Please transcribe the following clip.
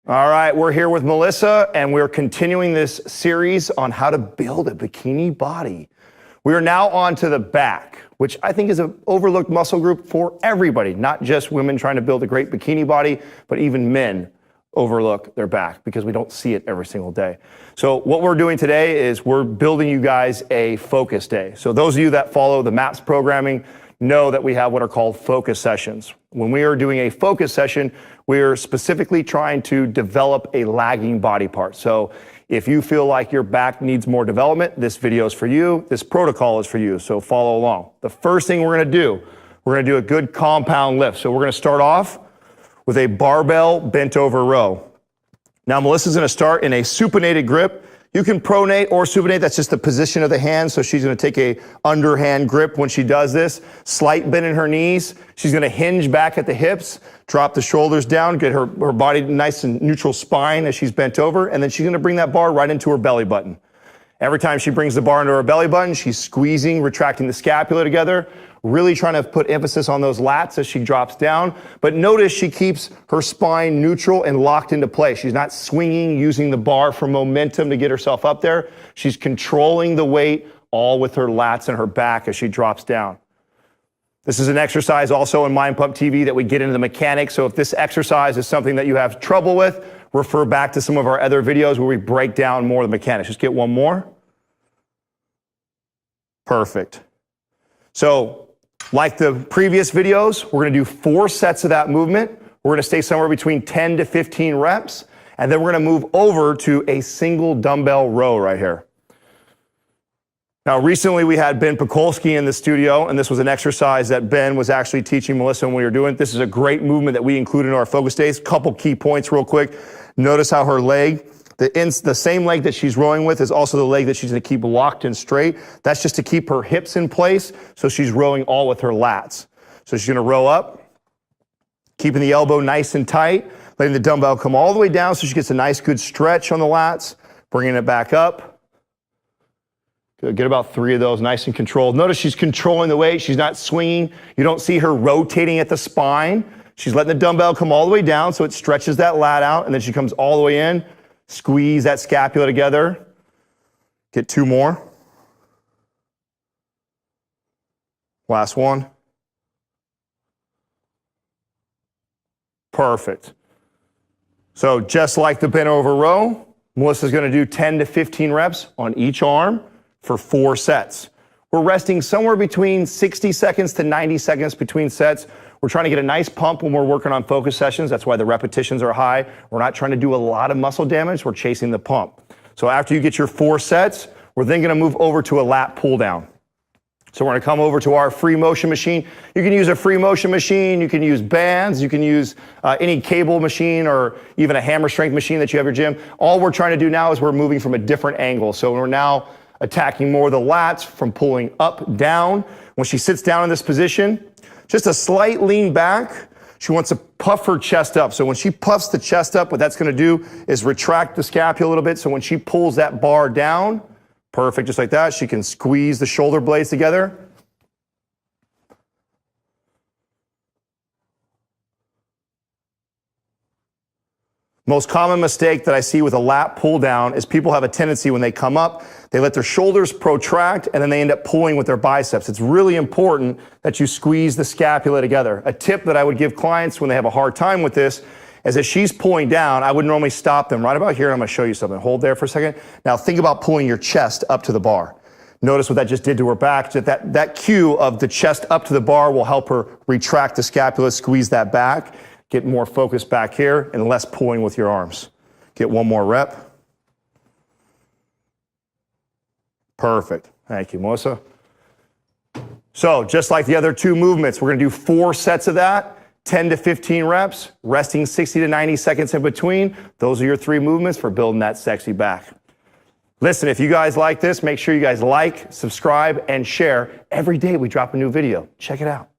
All right, we're here with Melissa, and we're continuing this series on how to build a bikini body. We are now on to the back, which I think is an overlooked muscle group for everybody, not just women trying to build a great bikini body, but even men overlook their back because we don't see it every single day. So what we're doing today is we're building you guys a focus day. So those of you that follow the MAPS programming know that we have what are called focus sessions. When we are doing a focus session, we are specifically trying to develop a lagging body part. So if you feel like your back needs more development, this video is for you, this protocol is for you, so follow along. The first thing we're gonna do a good compound lift. So we're gonna start off with a barbell bent over row. Now Melissa's gonna start in a supinated grip. You can pronate or supinate, that's just the position of the hand. So she's gonna take a underhand grip when she does this. Slight bend in her knees. She's gonna hinge back at the hips, drop the shoulders down, get her body nice and neutral spine as she's bent over, and then she's gonna bring that bar right into her belly button. Every time she brings the bar into her belly button, she's squeezing, retracting the scapula together, really trying to put emphasis on those lats as she drops down. But notice she keeps her spine neutral and locked into place. She's not swinging, using the bar for momentum to get herself up there. She's controlling the weight all with her lats and her back as she drops down. This is an exercise also in Mind Pump TV that we get into the mechanics. So if this exercise is something that you have trouble with, refer back to some of our other videos where we break down more of the mechanics. Just get one more. Perfect. So, like the previous videos, we're gonna do 4 sets of that movement. We're gonna stay somewhere between 10 to 15 reps, and then we're gonna move over to a single dumbbell row right here. Now, recently we had Ben Pekulski in the studio, and this was an exercise that Ben was actually teaching Melissa when we were doing it. This is a great movement that we include in our focus days. Couple key points real quick. Notice how her leg, the same leg that she's rowing with is also the leg that she's gonna keep locked and straight. That's just to keep her hips in place, so she's rowing all with her lats. So she's gonna row up, keeping the elbow nice and tight, letting the dumbbell come all the way down so she gets a nice good stretch on the lats, bringing it back up. Good, get about 3 of those nice and controlled. Notice she's controlling the weight, she's not swinging. You don't see her rotating at the spine. She's letting the dumbbell come all the way down so it stretches that lat out, and then she comes all the way in. Squeeze that scapula together. Get 2 more. Last one. Perfect. So just like the bent over row, Melissa's gonna do 10 to 15 reps on each arm for 4 sets. We're resting somewhere between 60 seconds to 90 seconds between sets. We're trying to get a nice pump when we're working on focus sessions. That's why the repetitions are high. We're not trying to do a lot of muscle damage. We're chasing the pump. So after you get your 4 sets, we're then gonna move over to a lat pull down. So we're gonna come over to our free motion machine. You can use a free motion machine, you can use bands, you can use any cable machine or even a hammer strength machine that you have at your gym. All we're trying to do now is we're moving from a different angle. So we're now attacking more of the lats from pulling up, down. When she sits down in this position, just a slight lean back. She wants to puff her chest up. So when she puffs the chest up, what that's gonna do is retract the scapula a little bit. So when she pulls that bar down, perfect, just like that, she can squeeze the shoulder blades together. Most common mistake that I see with a lat pull down is people have a tendency when they come up, they let their shoulders protract and then they end up pulling with their biceps. It's really important that you squeeze the scapula together. A tip that I would give clients when they have a hard time with this is that she's pulling down, I would normally stop them right about here and I'm gonna show you something. Hold there for a second. Now think about pulling your chest up to the bar. Notice what that just did to her back. That cue of the chest up to the bar will help her retract the scapula, squeeze that back. Get more focus back here and less pulling with your arms. Get 1 more rep. Perfect. Thank you, Melissa. So just like the other 2 movements, we're gonna do 4 sets of that, 10 to 15 reps, resting 60 to 90 seconds in between. Those are your 3 movements for building that sexy back. Listen, if you guys like this, make sure you guys like, subscribe, and share. Every day we drop a new video. Check it out.